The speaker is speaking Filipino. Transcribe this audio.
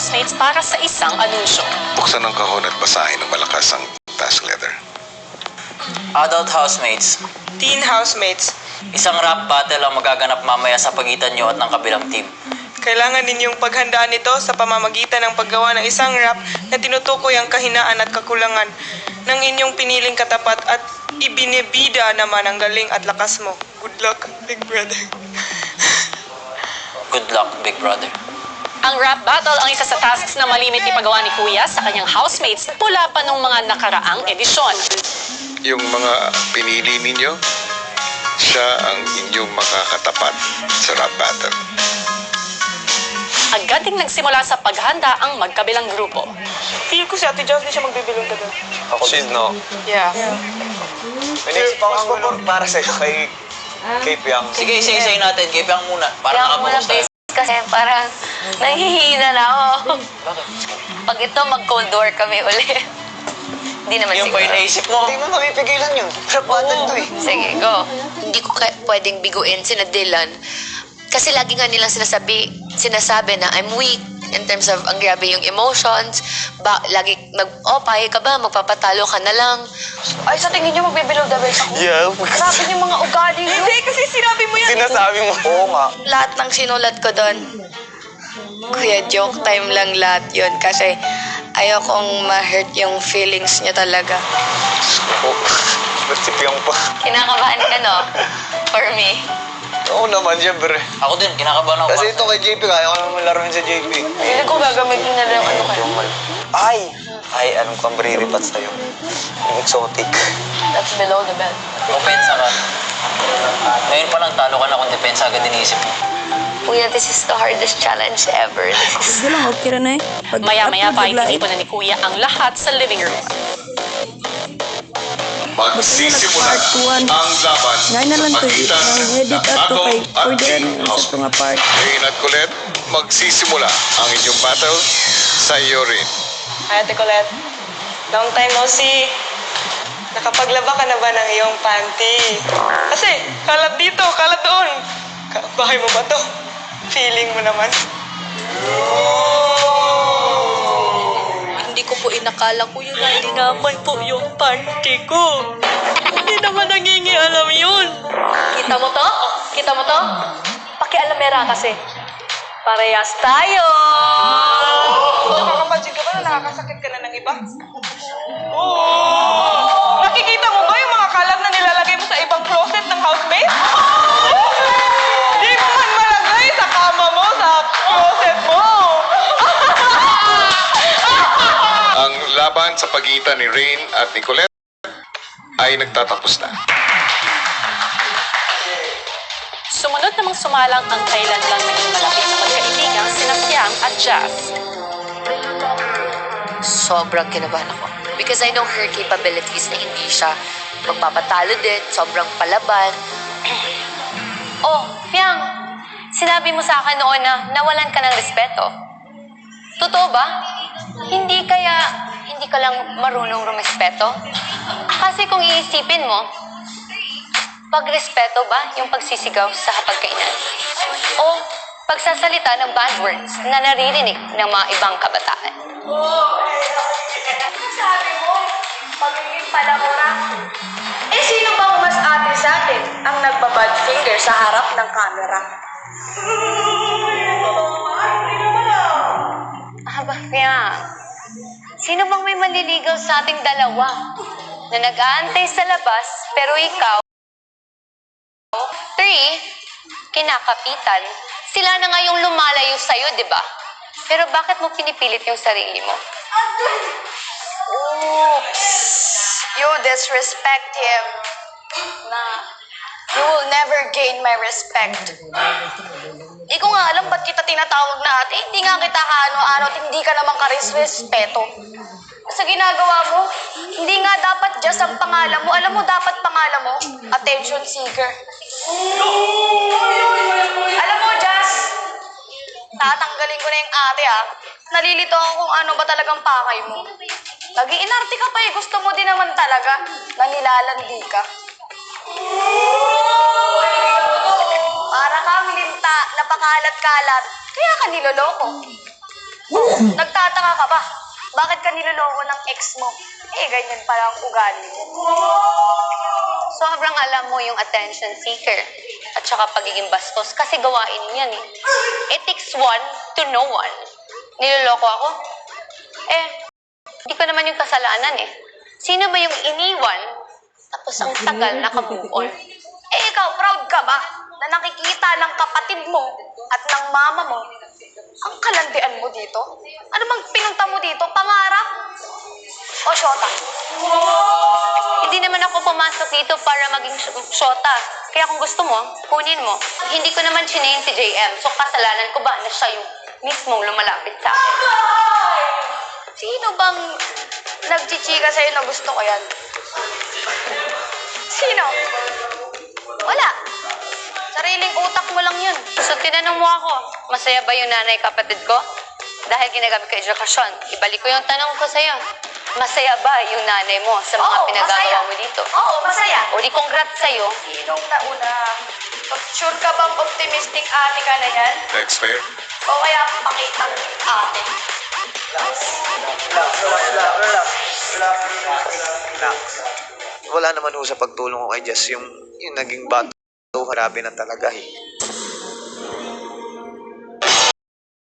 housemates para sa isang anunsyo. Buksan ang kahon at basahin ng malakas ang task letter. Adult housemates, Teen housemates, isang rap battle ang magaganap mamaya sa pagitan nyo at ng kabilang team. kailangan ninyong paghandaan ito sa pamamagitan ng paggawa ng isang rap na tinutukoy ang kahinaan at kakulangan ng inyong piniling katapat at ibinibida naman ang galing at lakas mo. Good luck, big brother. Good luck, big brother. Ang rap battle ang isa sa tasks na malimit ipagawa ni Kuya sa kanyang housemates mula pa nung mga nakaraang edisyon. Yung mga pinili ninyo, siya ang inyong makakatapat sa rap battle. Agad ding nagsimula sa paghanda ang magkabilang grupo. Feel ko si Ate Jazz, di siya magbibilong ka doon. Ako din, no? Yeah. May naisip ako para sa'yo kay Piang. Sige, isa-isayin natin. Kay Piang muna. Para Kaya ako muna makabukas tayo. base kasi parang nangihina na ako. Bakit? Pag ito, mag-cold war kami uli. Hindi naman Yung pa siguro. yung naisip mo. Hindi mo mapipigilan yun. Rap battle to eh. Sige, go. Hindi ko pwedeng biguin sina Dylan. Kasi lagi nga nilang sinasabi na I'm weak in terms of ang grabe yung emotions. Lagi pahay ka ba? Magpapatalo ka na lang. Ay, sa tingin niyo magbibelow the belt ako? Yeah. Grabe yung mga ugali niyo. Hindi, kasi sinabi mo yan. Sinasabi mo. Oo nga. Lahat ng sinulat ko doon, kuya, joke time lang lahat yun. Kasi ayokong ma-hurt yung feelings niya talaga. Oo. Ba't si Piang pa? Kinakabahan ka, no? For me. Oo naman, siyempre. Ako din, kinakabahan ako. Kasi ito kay JP, kaya ko naman laruin sa JP. Hindi ko gagamitin na lang ano kayo. Ay, anong kang briripat sa'yo? Yung exotic. That's below the belt. Opensa ka. Ngayon pa lang talo ka na kung depensa agad iniisip mo. Kuya, this is the hardest challenge ever. Sige lang, okay na eh. Maya-maya pa itinipo na ni Kuya ang lahat sa living room. Magsisimula Part one. ang laban Ngayon na lang sa to, pagitan ang edit ng at to adult kay at for the teen end sa housemates. ito nga part. Rain at Colette, magsisimula ang inyong battle sa iyo rin. Ay, Ate Colette, long time no see. Nakapaglaba ka na ba ng iyong panty? Kasi, kalat dito, kalat doon. Bahay mo ba to? Feeling mo naman. Hindi ko po inakala ko yun na hindi naman po yung panty ko. Hindi naman nangingialam yun. Kita mo to? Kita mo to? Pakialamera kasi. Parehas tayo! Nakakapansin ka ba na nakakasakit ka na ng iba? Oo! Nakikita mo ba yung mga kalat na nilalagay mo sa ibang closet ng housemate? Di mo man malagay sa kama mo, sa closet mo! Ang laban sa pagitan ni Rain at ni Colette ay nagtatapos na. Sumunod namang sumalang ang kailan lang naging malapit na magkaibigang sina Piang at Jazz. Sobrang kinabahan ako. Because I know her capabilities na hindi siya magpapatalo din, sobrang palaban. Oh, Piang, sinabi mo sa akin noon na nawalan ka ng respeto. Totoo ba? Hindi ka lang marunong rumespeto? Kasi kung iisipin mo, pagrespeto ba yung pagsisigaw sa hapagkainan? O pagsasalita ng bad words na naririnig ng mga ibang kabataan? Sabi mo, pagiging palakura. Eh, sino bang mas ate sa atin ang nagbabad finger sa harap ng camera? Aba, Piang, sino bang may maliligaw sa ating dalawa na nag-aantay sa labas pero ikaw, 3, kinakapitan. Sila na nga yung lumalayo sa'yo, di ba? Pero bakit mo pinipilit yung sarili mo? Oops. You disrespect him. Na, you will never gain my respect. Di ko nga alam ba't kita tinatawag na ate. Hindi nga kita kaano-ano at hindi ka naman karisrespeto. Sa ginagawa mo, hindi nga dapat just ang pangalan mo. Alam mo, dapat pangalan mo, attention seeker. Alam mo, Jazz, tatanggalin ko na yung ate Nalilito ako kung ano ba talagang pakay mo. Nag-iinarte ka pa gusto mo din naman talaga na nilalandi ka. Para kang linta, napakalat-kalat, kaya ka niloloko. Oh, nagtataka ka ba? Bakit ka niloloko ng ex mo? Eh, ganyan pala ang ugali mo. Sobrang alam mo yung attention seeker at saka pagiging bastos kasi gawain mo yan eh. It takes one to know one. Niloloko ako? Eh, hindi ko naman yung kasalanan eh. Sino ba yung iniwan tapos ang tagal naka-move on? Eh, ikaw, proud ka ba na nakikita ng kapatid mo at ng mama mo ang kalandian mo dito? Ano bang pinunta mo dito? Pangarap? O syota? Hindi naman ako pumasok dito para maging shota. Kaya kung gusto mo, kunin mo. Hindi ko naman chinayin si JM, so kasalanan ko ba na siya yung mismong lumalapit sa akin? Sino bang nagchichika sa'yo na gusto ko yan? Sino? Wala. Sariling utak mo lang yun. So tinanong mo ako, masaya ba yung nanay kapatid ko? Dahil ginagamit ko edukasyon, ibalik ko yung tanong ko sa'yo. Masaya ba yung nanay mo sa mga Oo, pinagagawa masaya. mo dito? Oo, masaya. O di congrats sa'yo. Sinong nauna? Sure ka bang optimistic ate ka na yan? Next, Mayor. O kaya pakitang ate? Wala naman ho sa pagtulong ko kay Jess yung naging bato, grabe na talaga eh.